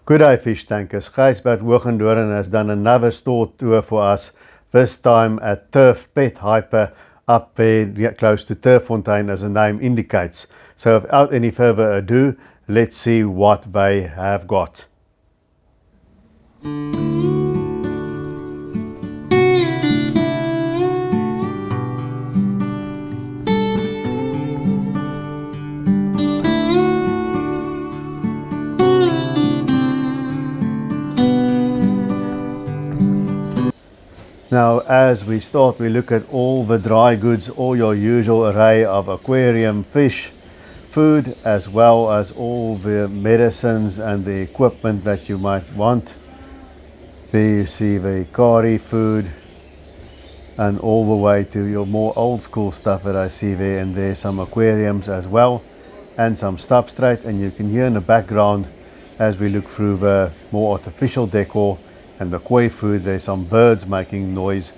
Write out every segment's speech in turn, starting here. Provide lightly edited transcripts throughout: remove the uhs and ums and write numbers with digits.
Good day, fish tankers. Gijsbert Wogendoren has done another store tour for us, this time at Turf Pet Hyper up there close to Turffontein, as the name indicates. So without any further ado, let's see what they have got. Now, as we start, we look at all the dry goods, all your usual array of aquarium fish food, as well as all the medicines and the equipment that you might want. There you see the kari food, and all the way to your more old school stuff that I see there, and there's some aquariums as well, and some substrate. And you can hear in the background, as we look through the more artificial decor and the koi food, there's some birds making noise.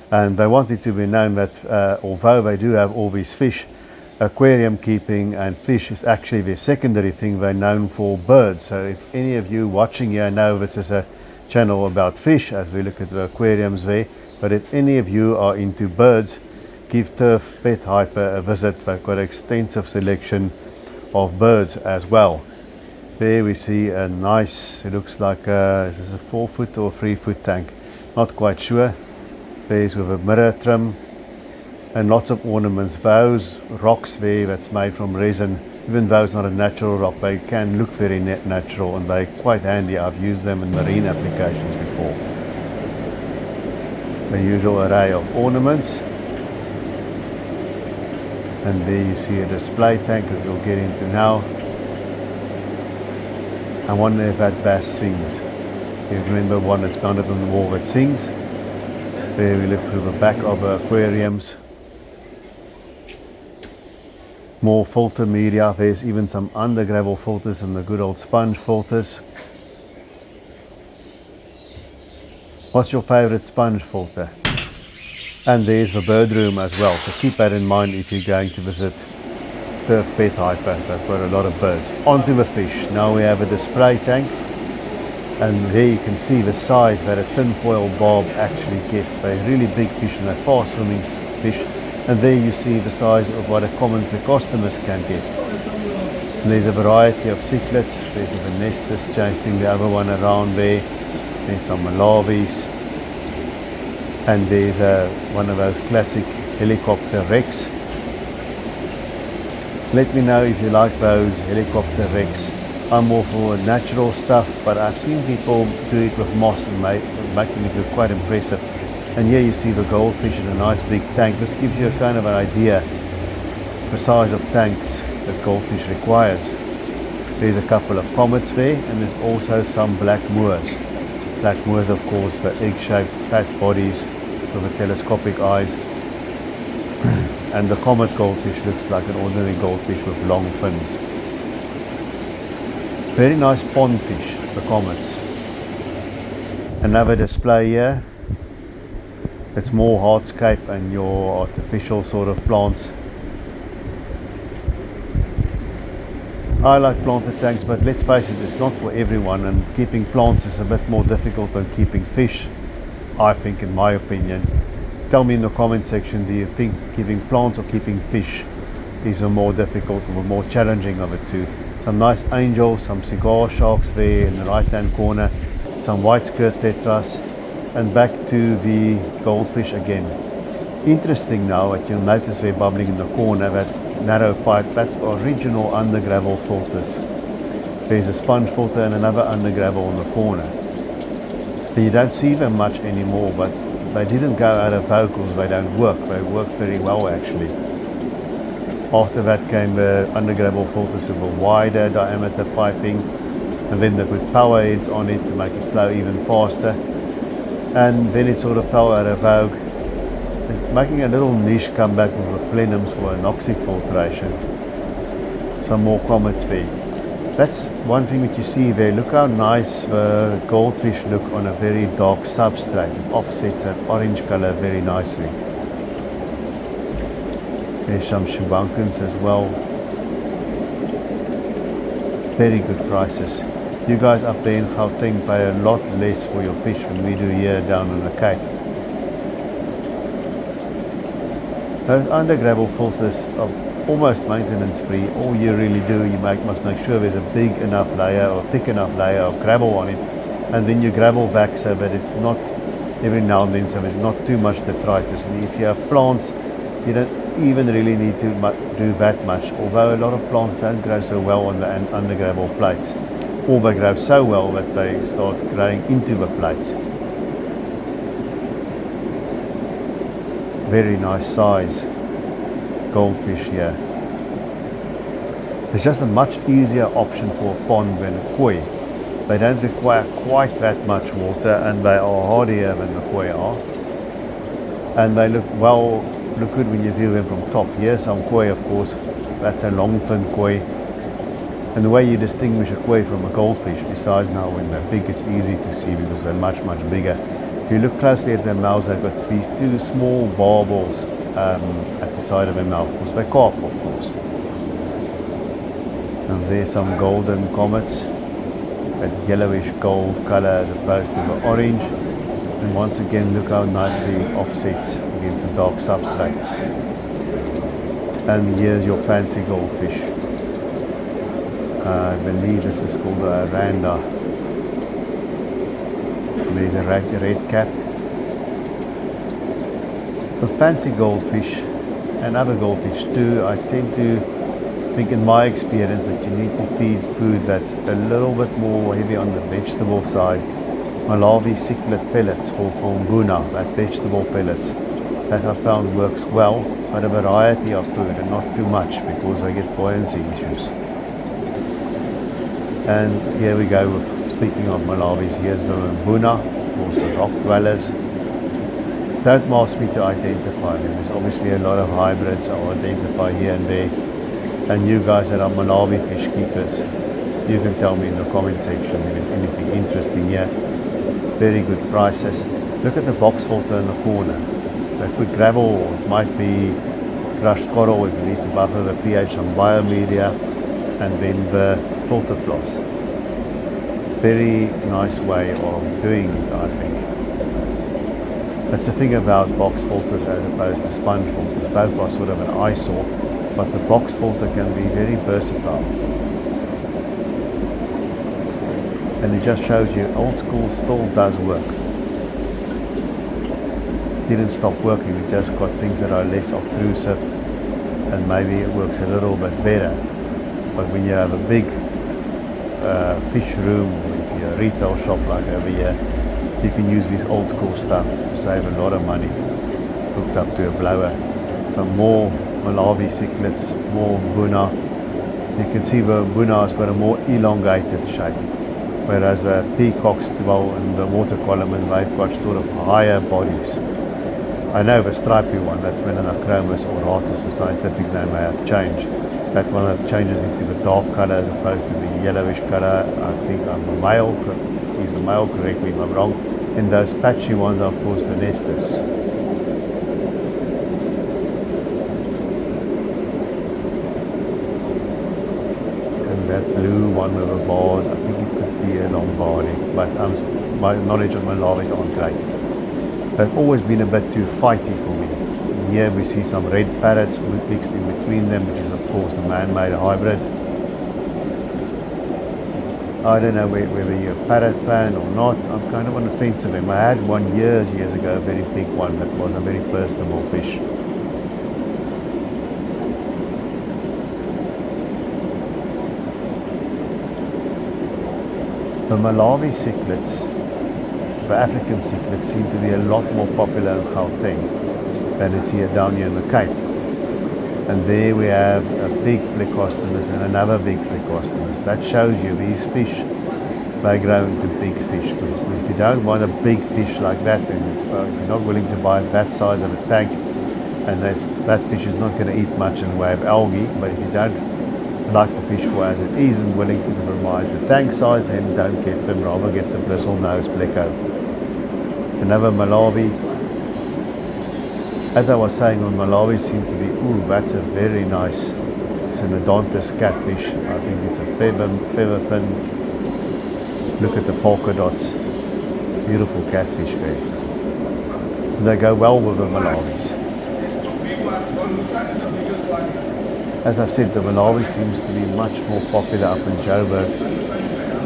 And they want it to be known that although they do have all these fish, aquarium keeping and fish is actually the secondary thing. They're known for birds. So if any of you watching here know this is a channel about fish, as we look at the aquariums there, but if any of you are into birds, give Turf Pet Hyper a visit. They've got an extensive selection of birds as well. There we see a nice, it looks like is this a 4-foot or 3-foot tank? Not quite sure. There's with a mirror trim and lots of ornaments. Those rocks there that's made from resin, even though it's not a natural rock, they can look very natural, and they're quite handy. I've used them in marine applications before. The usual array of ornaments. And there you see a display tank that we'll get into now. I wonder if that bass sings. You remember one that's mounted on the wall that sings. There we look through the back of the aquariums. More filter media. There's even some under gravel filters and the good old sponge filters. What's your favorite sponge filter? And there's the bird room as well. So keep that in mind if you're going to visit Turf Pet Hyper. They've got a lot of birds. Onto the fish. Now we have a display tank, and there you can see the size that a tinfoil barb actually gets. They're really big fish, and they're fast swimming fish. And there you see the size of what a common plecostomus can get. And there's a variety of cichlids. There's a Venestus chasing the other one around there. There's some Malawis, and there's one of those classic helicopter wrecks. Let me know if you like those helicopter wrecks. I'm more for natural stuff, but I've seen people do it with moss and making it look quite impressive. And here you see the goldfish in a nice big tank. This gives you a kind of an idea the size of tanks that goldfish requires. There's a couple of comets there, and there's also some black moors. Black moors, of course, the egg-shaped fat bodies with the telescopic eyes. And the comet goldfish looks like an ordinary goldfish with long fins. Very nice pond fish, the comets. Another display here. It's more hardscape and your artificial sort of plants. I like planted tanks, but let's face it, it's not for everyone, and keeping plants is a bit more difficult than keeping fish, I think, in my opinion. Tell me in the comment section, do you think keeping plants or keeping fish is a more difficult or more challenging of the two? Some nice angels, some cigar sharks there in the right hand corner, some white skirt tetras, and back to the goldfish again. Interesting now that you'll notice they're bubbling in the corner, that narrow pipe, that's original under gravel filters. There's a sponge filter and another under gravel in the corner. You don't see them much anymore, but they didn't go out of vogue because they don't work. They work very well actually. After that came the under gravel filters with a wider diameter piping, and then they put power heads on it to make it flow even faster. And then it sort of fell out of vogue, making a little niche come back with the plenums for anoxic filtration. Some more comets there. That's one thing that you see there. Look how nice the goldfish look on a very dark substrate. It offsets that orange color very nicely. There's some shubankins as well. Very good prices. You guys up there in Gauteng pay a lot less for your fish than we do here down on the Cape. Those under gravel filters are almost maintenance free. All you really do, you must make sure there's a big enough layer or thick enough layer of gravel on it, and then you gravel back so that it's not every now and then, so there's not too much detritus. And if you have plants, you don't even really need to do that much, although a lot of plants don't grow so well on the under gravel plates, or they grow so well that they start growing into the plates. Very nice size goldfish here. It's just a much easier option for a pond than a koi. They don't require quite that much water, and they are hardier than the koi are. And they look good when you view them from top. Here's some koi, of course. That's a long fin koi. And the way you distinguish a koi from a goldfish, besides now when they're big, it's easy to see because they're much, much bigger. If you look closely at their mouths, they've got these two small barbels at the side of their mouth, because they're carp, of course. And there's some golden comets, that yellowish gold color as opposed to the orange. And once again, look how nicely it offsets against a dark substrate. And here's your fancy goldfish. I believe this is called a randa. There's a red cap. The fancy goldfish and other goldfish too, I tend to think in my experience that you need to feed food that's a little bit more heavy on the vegetable side. Malawi cichlid pellets for mbuna, that vegetable pellets, that I found works well, but a variety of food and not too much because I get buoyancy issues. And here we go with, speaking of Malawis, here's the mbuna, of course the rock dwellers. Don't ask me to identify them. There's obviously a lot of hybrids I'll identify here and there. And you guys that are Malawi fish keepers, you can tell me in the comment section if there's anything interesting here. Very good prices. Look at the box filter in the corner. They put gravel, or it might be crushed coral if you need to buffer the pH on biomedia, and then the filter floss. Very nice way of doing it, I think. That's the thing about box filters as opposed to sponge filters. Both are sort of an eyesore, but the box filter can be very versatile. And it just shows you old school still does work. Didn't stop working, it just got things that are less obtrusive, and maybe it works a little bit better. But when you have a big fish room, or if you're a retail shop like over here, you can use this old school stuff to save a lot of money, hooked up to a blower. Some more Malawi cichlids, more mbuna. You can see the mbuna has got a more elongated shape, whereas the peacocks, well, in the water column, and they've got sort of higher bodies. I know the stripy one, that's Melanachromis or Ratus, the scientific name may have changed. That one that changes into the dark colour as opposed to the yellowish colour. I think I'm a male, he's a male, correct me if I'm wrong. And those patchy ones are of course the nesters. And that blue one with the bars, I think it could be a Lombardi, but my knowledge of Malawis aren't great. They've always been a bit too fighty for me. And here we see some red parrots mixed in between them, which is of course a man-made hybrid. I don't know whether you're a parrot fan or not. I'm kind of on the fence of him. I had one years ago, a very big one that was a very personable fish. The Malawi cichlids, the African cichlids, seem to be a lot more popular in Gauteng than it's here down here in the Cape. And there we have a big Plecostomus and another big Plecostomus. That shows you these fish, they grow into big fish. If you don't want a big fish like that, and if you're not willing to buy that size of a tank, and that fish is not going to eat much in the way of algae, but if you don't like the fish for as it is and willing to provide the tank size, then don't get them, rather get the bristle-nosed pleco. Another Malawi. As I was saying, on Malawi seem to be, ooh, that's a very nice, it's an Odontus catfish. I think it's a featherfin. Look at the polka dots. Beautiful catfish there. They go well with the Malawis. As I've said, the Malawi seems to be much more popular up in Joburg.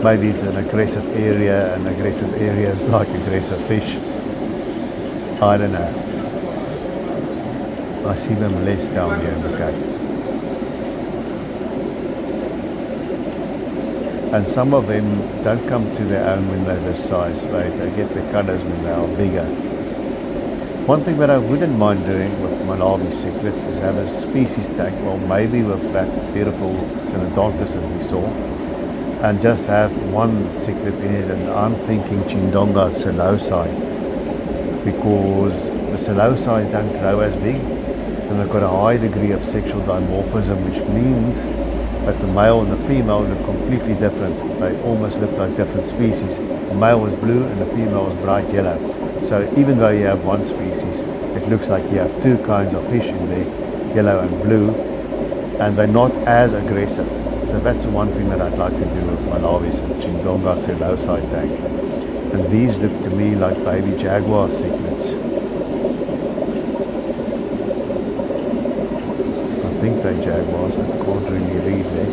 Maybe it's an aggressive area, and aggressive areas like aggressive fish. I don't know. I see them less down here in the Cape. And some of them don't come to their own when they're this size, right? They get the colours when they are bigger. One thing that I wouldn't mind doing with Malawi cichlids is have a species tank, well maybe with that beautiful Cichlid that we saw, and just have one cichlid in it, and I'm thinking Chindonga Selosai, because the Selosai don't grow as big, and they've got a high degree of sexual dimorphism, which means that the male and the female look completely different. They almost look like different species. The male was blue and the female was bright yellow. So even though you have one species, it looks like you have two kinds of fish in there, yellow and blue, and they're not as aggressive. So that's the one thing that I'd like to do with Malawis and Chindonga Selosai tank. And these look to me like baby jaguar cichlids. I think they're jaguars. I can't really read there.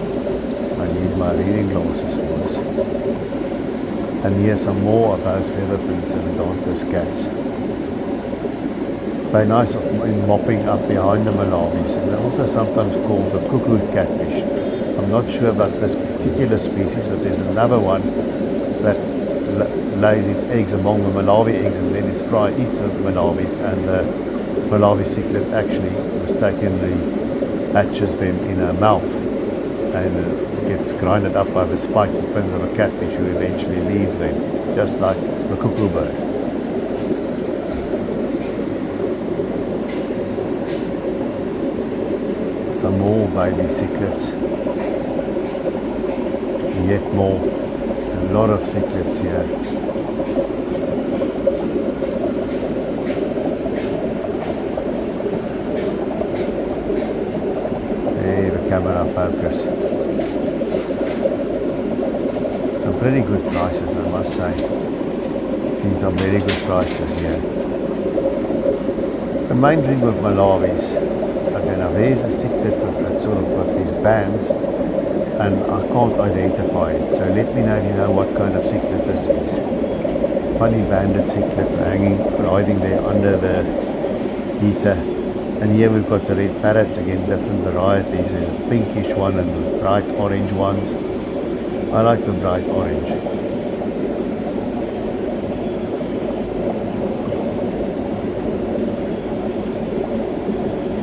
I need my reading glasses for this. And here's some more of those featherpins and Dantos cats. They're nice in mopping up behind the Malawis, and they're also sometimes called the cuckoo catfish. I'm not sure about this particular species, but there's another one that lays its eggs among the Malawi eggs, and then its fry eats the Malawis, and the Malawi cichlid actually mistakenly hatches them in her mouth, and gets grinded up by the spike fins of a catfish, who eventually leaves them, just like the cuckoo bird. Some more baby cichlids, yet more, a lot of cichlids here. Hey, the camera focus. Some pretty good prices, I must say. Seen some very good prices here. The main thing with Malawis, okay, now there's a cichlid that sort of got these bands, and I can't identify it. So let me know if you know what kind of cichlid this is. Funny banded cichlid hanging, riding there under the heater. And here we've got the red parrots again, different varieties. There's a pinkish one and the bright orange ones. I like the bright orange.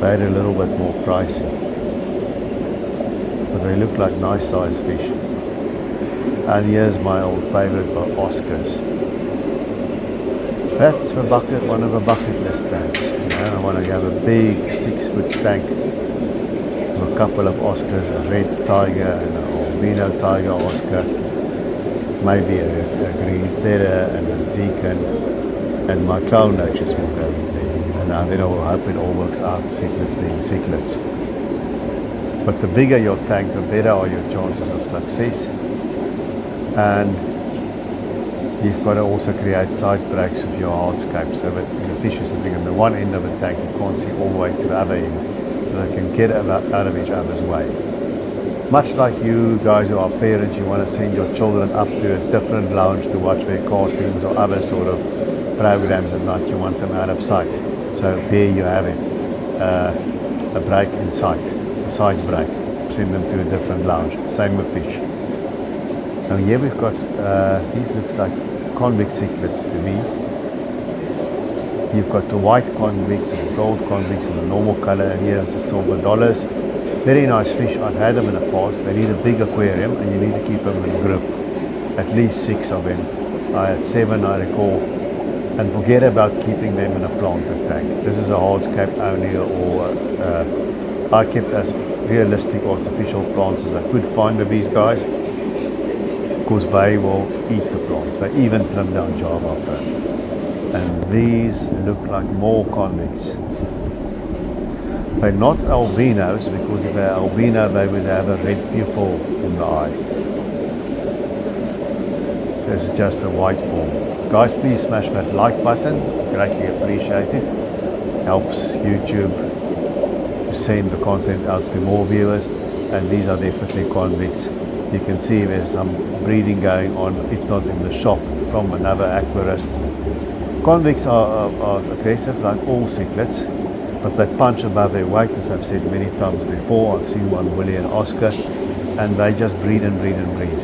They're a little bit more pricey, but they look like nice sized fish. And here's my old favourite, Oscars. That's the bucket, one of the bucket list tanks. You know, I want to have a big 6-foot tank with a couple of Oscars, a red tiger and an albino tiger Oscar, maybe a green Tetras and a deacon, and my clown noches will go in there. And then I will hope it all works out, cichlids being cichlids. But the bigger your tank, the better are your chances of success. And you've got to also create side breaks with your hardscape, so that the fish is sitting on the one end of the tank, you can't see all the way to the other end, so they can get out of each other's way. Much like you guys who are parents, you want to send your children up to a different lounge to watch their cartoons or other sort of programs at night. You want them out of sight. So there you have it, a break in sight, a side break. Send them to a different lounge. Same with fish. Now here we've got, these looks like convict cichlids to me. You've got the white convicts and gold convicts in the normal color, and here's the silver dollars. Very nice fish. I've had them in the past. They need a big aquarium, and you need to keep them in group. At least 6 of them. I had 7, I recall. And forget about keeping them in a planted tank. This is a hardscape only, or I kept as realistic artificial plants as I could find with these guys, because they will eat the plants. They even trim down Java fern. And these look like more convicts. They're not albinos, because if they're albino they would have a red pupil in the eye. This is just a white form. Guys, please smash that like button, greatly appreciate it. Helps YouTube to send the content out to more viewers. And these are definitely convicts. You can see there's some breeding going on, if not in the shop, from another aquarist. Convicts are aggressive like all cichlids, but they punch above their weight, as I've said many times before. I've seen one, Willie and Oscar, and they just breed and breed and breed.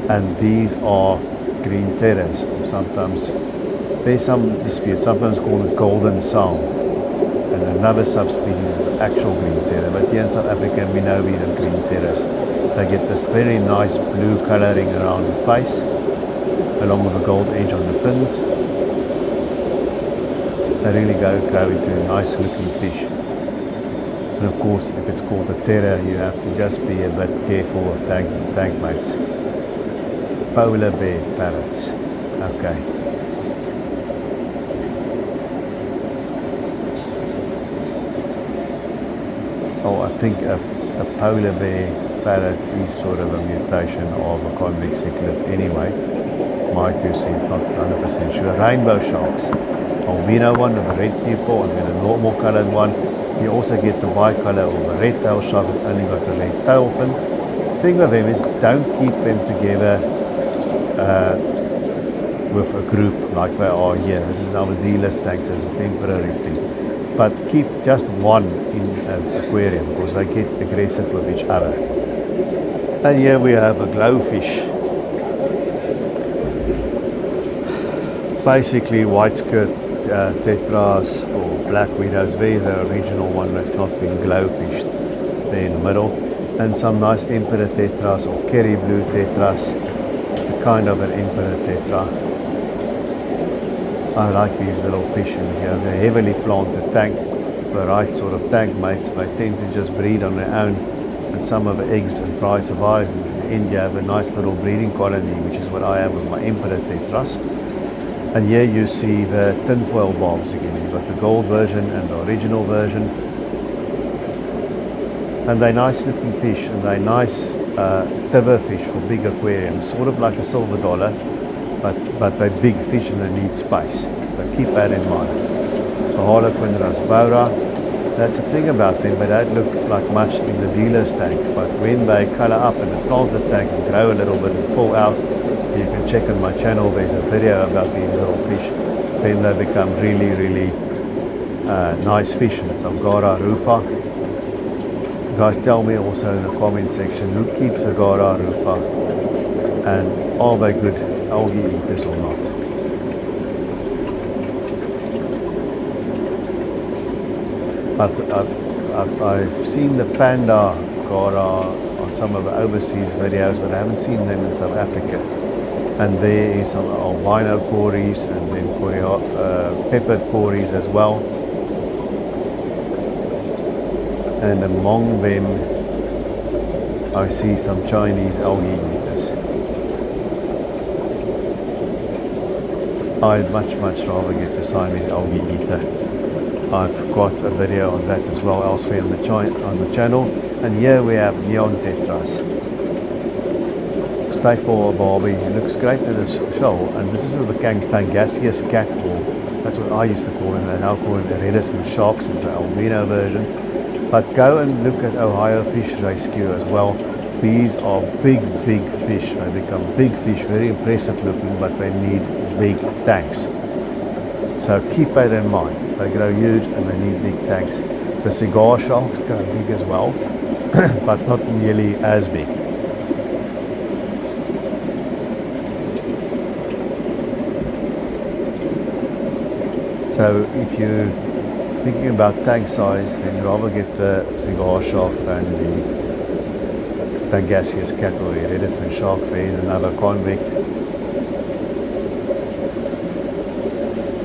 And these are green Tetras, or sometimes there's some dispute, sometimes called it golden sound, and another subspecies is the actual green Tetra, but here in South Africa we know these as green Tetras. They get this very nice blue colouring around the face, along with a gold edge on the fins. They really grow into a nice looking fish. And of course, if it's called a Tetra, you have to just be a bit careful of tank mates. Polar bear parrots. Okay. Oh, I think a polar bear parrot is sort of a mutation of a convict cichlid anyway. My 2 cents, not 100% sure. Rainbow sharks. Albino one with a red pupil and then a normal coloured one. You also get the bicolour or the red tail shark that's only got the red tail fin. The thing with them is don't keep them together with a group like they are here. This is now a D-list tank, so it's a temporary thing. But keep just one in an aquarium because they get aggressive with each other. And here we have a glowfish. Basically white skirt tetras or black widows. There's an original one that's not been glowfished there in the middle. And some nice emperor tetras or kerry blue tetras. Kind of an emperor tetra. I like these little fish in here. They're heavily planted tank, the right sort of tank mates. They tend to just breed on their own, and some of the eggs and fry survives. In India have a nice little breeding colony, which is what I have with my emperor tetras. And here you see the tinfoil barbs again. You've got the gold version and the original version. And they're nice looking fish, and they're nice tiver fish for big aquariums, sort of like a silver dollar, but they're big fish and they need space. So keep that in mind. The Harlequin rasbora, that's the thing about them, they don't look like much in the dealer's tank, but when they colour up in the planted tank and grow a little bit and pull out, you can check on my channel, there's a video about these little fish. Then they become really, really nice fish, and it's Angara rufa. Guys, tell me also in the comment section who keeps the Angara rufa, and are they good algae eaters or not. I've seen the panda Angara on some of the overseas videos, but I haven't seen them in South Africa. And there is some albino cories and then peppered cories as well. And among them I see some Chinese algae eaters. I'd much rather get the Siamese algae eater. I've got a video on that as well elsewhere on the channel. And here we have neon tetras. Staple Barbie, it looks great in the shell, and this is with the Pangasius cat, or that's what I used to call it, and I now call it the reticent sharks, it's the albino version. But go and look at Ohio Fish Rescue as well. These are big fish. They become big fish, very impressive looking, but they need big tanks. So keep that in mind. They grow huge and they need big tanks. The cigar sharks grow big as well, but not nearly as big. So if you're thinking about tank size, then you'd rather get the cigar shark than the Pangasius cat or the reticent shark. There is another convict.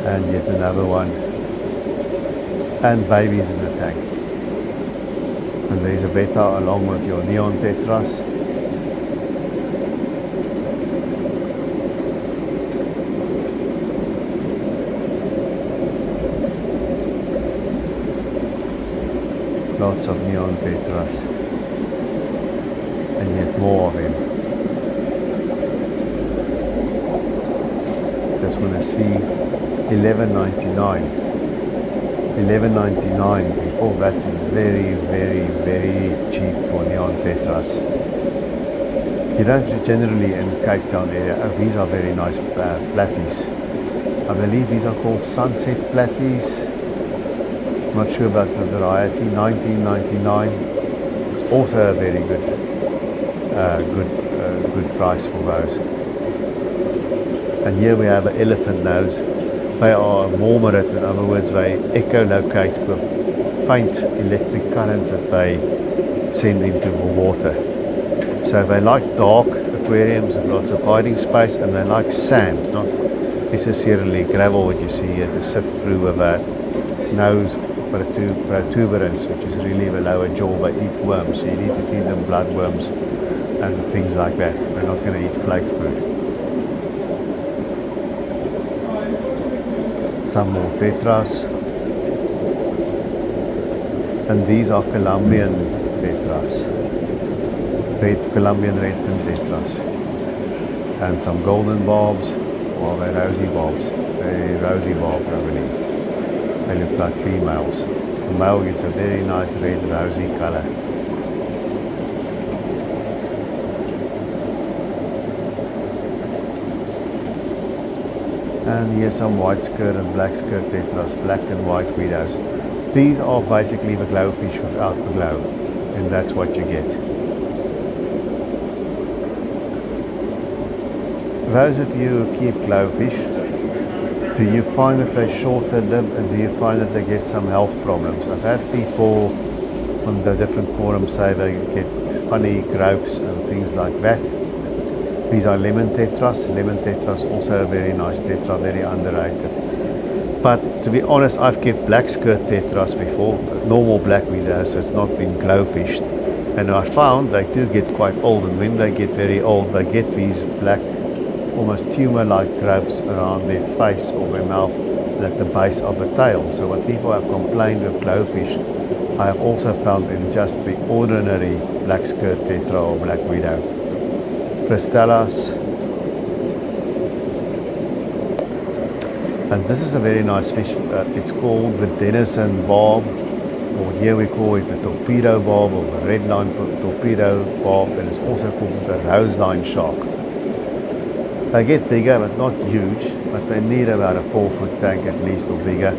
And yet another one. And babies in the tank. And there's a betta along with your neon tetras. Lots of neon tetras, and yet more of them. This one is C 11.99. 11.99 people. That's very, very, very cheap for neon tetras. You don't generally in Cape Town area. Oh, these are very nice platies. I believe these are called sunset platies. Not sure about the variety. 19.99. It's also a very good good price for those. And here we have an elephant nose. They are moderate, in other words, they echolocate with faint electric currents that they send into the water. So they like dark aquariums with lots of hiding space, and they like sand, not necessarily gravel, what you see here, to sift through with a nose protuberance, which is really the lower jaw. They eat worms, so you need to feed them bloodworms and things like that. They're not going to eat flake food. Some more tetras. And these are Colombian tetras. Colombian redfin tetras. And some golden barbs, or they're rosy barbs. They're rosy barbs, I believe. They look like females. The male is a very nice red rosy color. And here's some white skirt and black skirt tetras, black and white widows. These are basically the glowfish without the glow, and that's what you get. Those of you who keep glowfish, do you find that they shorter live, and do you find that they get some health problems? I've had people on the different forums say they get funny growths and things like that. These are lemon tetras. Lemon tetras also a very nice tetra, very underrated. But to be honest, I've kept black skirt tetras before, normal black widows, so it's not been glowfished. And I found they do get quite old, and when they get very old, they get these black, almost tumor-like growths around their face or their mouth and at the base of the tail. So when people have complained of glowfish, I have also found in just the ordinary black skirt tetra or black widow. Cristellas. And this is a very nice fish. It's called the Denison barb, or here we call it the torpedo barb or the red line torpedo barb, and it's also called the rose line shark. They get bigger, but not huge, but they need about a 4-foot tank at least or bigger.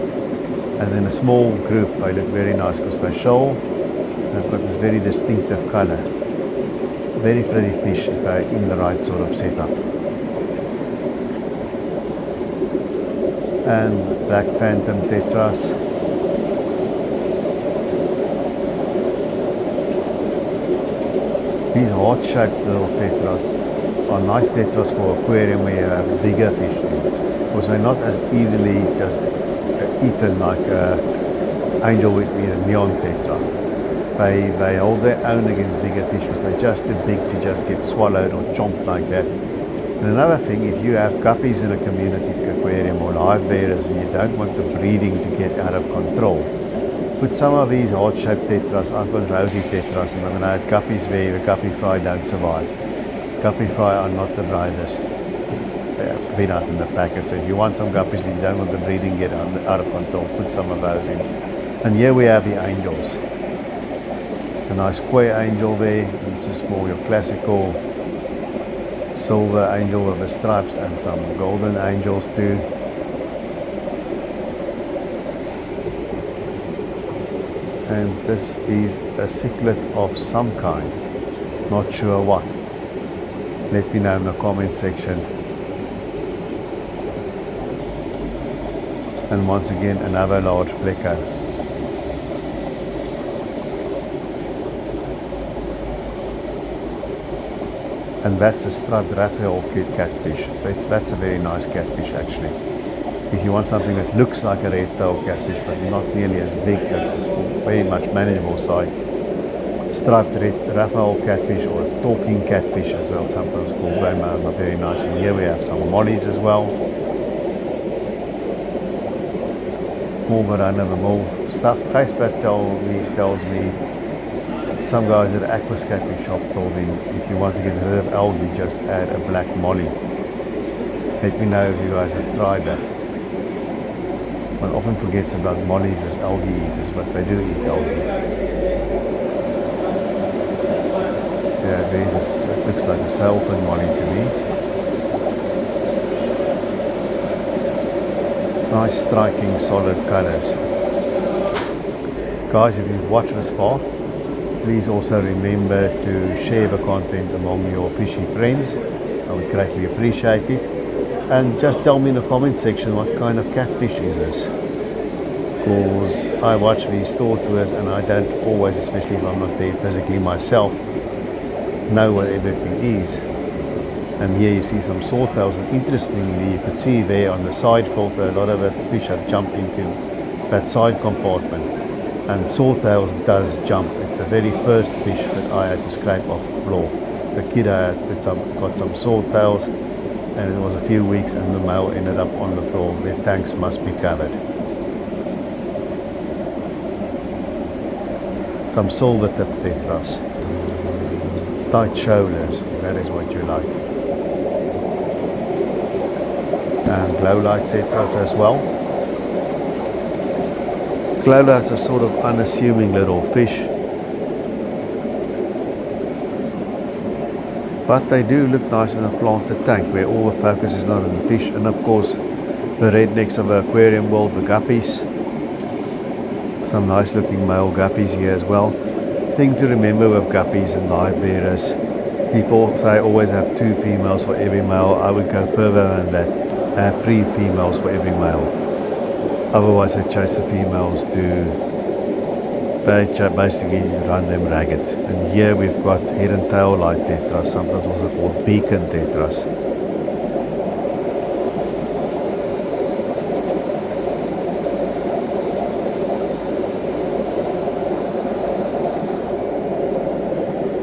And in a small group they look very nice because they shoal and they've got this very distinctive color. Very pretty fish if they're in the right sort of setup. And black phantom tetras. These heart-shaped little tetras are nice tetras for aquarium where you have bigger fish in, because they're not as easily just eaten like angel would be a neon tetra. They hold their own against bigger fish because they're just too big to just get swallowed or chomped like that. And another thing, if you have guppies in a community aquarium or live bearers and you don't want the breeding to get out of control, put some of these heart-shaped tetras. I've got rosy tetras, and I'm going to add guppies where the guppy fry don't survive. Guppy fry are not the brightest peanut in the packet, so if you want some guppies but you don't want the breeding get out of control, put some of those in. And here we have the angels. A nice square angel there. This is more your classical silver angel with the stripes, and some golden angels too. And this is a cichlid of some kind, not sure what. Let me know in the comment section. And once again another large pleco. And that's a striped Raphael catfish. That's a very nice catfish actually. If you want something that looks like a red-tailed catfish but not nearly as big, it's very much manageable size. Striped red Raphael catfish, or a talking catfish as well, sometimes called grey mouth, are very nice. And here we have some mollies as well. More run-of-the-mill stuff. Facebook tells me some guys at the aquascaping shop told him if you want to get rid of algae, just add a black molly. Let me know if you guys have tried that. One often forgets about mollies as algae eaters, but they do eat algae. Yeah, it looks like a sailfin molly to me. Nice striking solid colours. Guys, if you've watched this far, please also remember to share the content among your fishy friends. I would greatly appreciate it. And just tell me in the comment section what kind of catfish is this. Because I watch these store tours and I don't always, especially if I'm not there physically myself, know what everything is. And here you see some swordtails, and interestingly you could see there on the side filter a lot of the fish have jumped into that side compartment. And swordtails does jump. It's the very first fish that I had to scrape off the floor. The kid I had got some swordtails, and it was a few weeks and the male ended up on the floor. Their tanks must be covered. Some silver tip tetras. Tight shoulders, that is what you like. And glow light tetras as well. Glow lights are sort of unassuming little fish, but they do look nice in a planted tank where all the focus is not on the fish. And of course the rednecks of the aquarium world, the guppies. Some nice looking male guppies here as well. Thing to remember with guppies and live bearers, people say always have 2 females for every male. I would go further than that. I have 3 females for every male. Otherwise, they chase the females basically run them ragged. And here we've got head and tail light tetras, sometimes also called beacon tetras.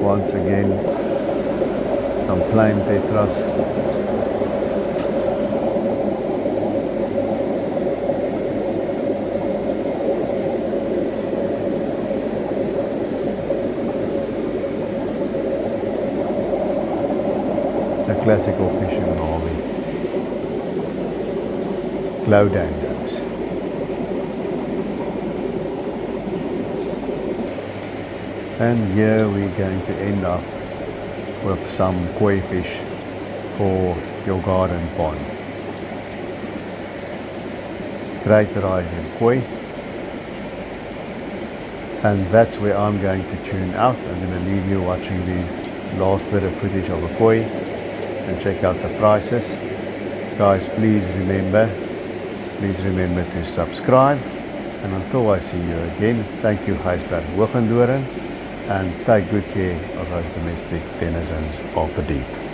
Once again, some flame tetras. A classical fish in Malawi. Glow dangos. And here we're going to end up with some koi fish for your garden pond. Great variety of koi. And that's where I'm going to tune out. I'm going to leave you watching these last bit of footage of a koi and check out the prices. Guys, please remember to subscribe. And until I see you again, thank you guys for watching, and take good care of those domestic denizens of the deep.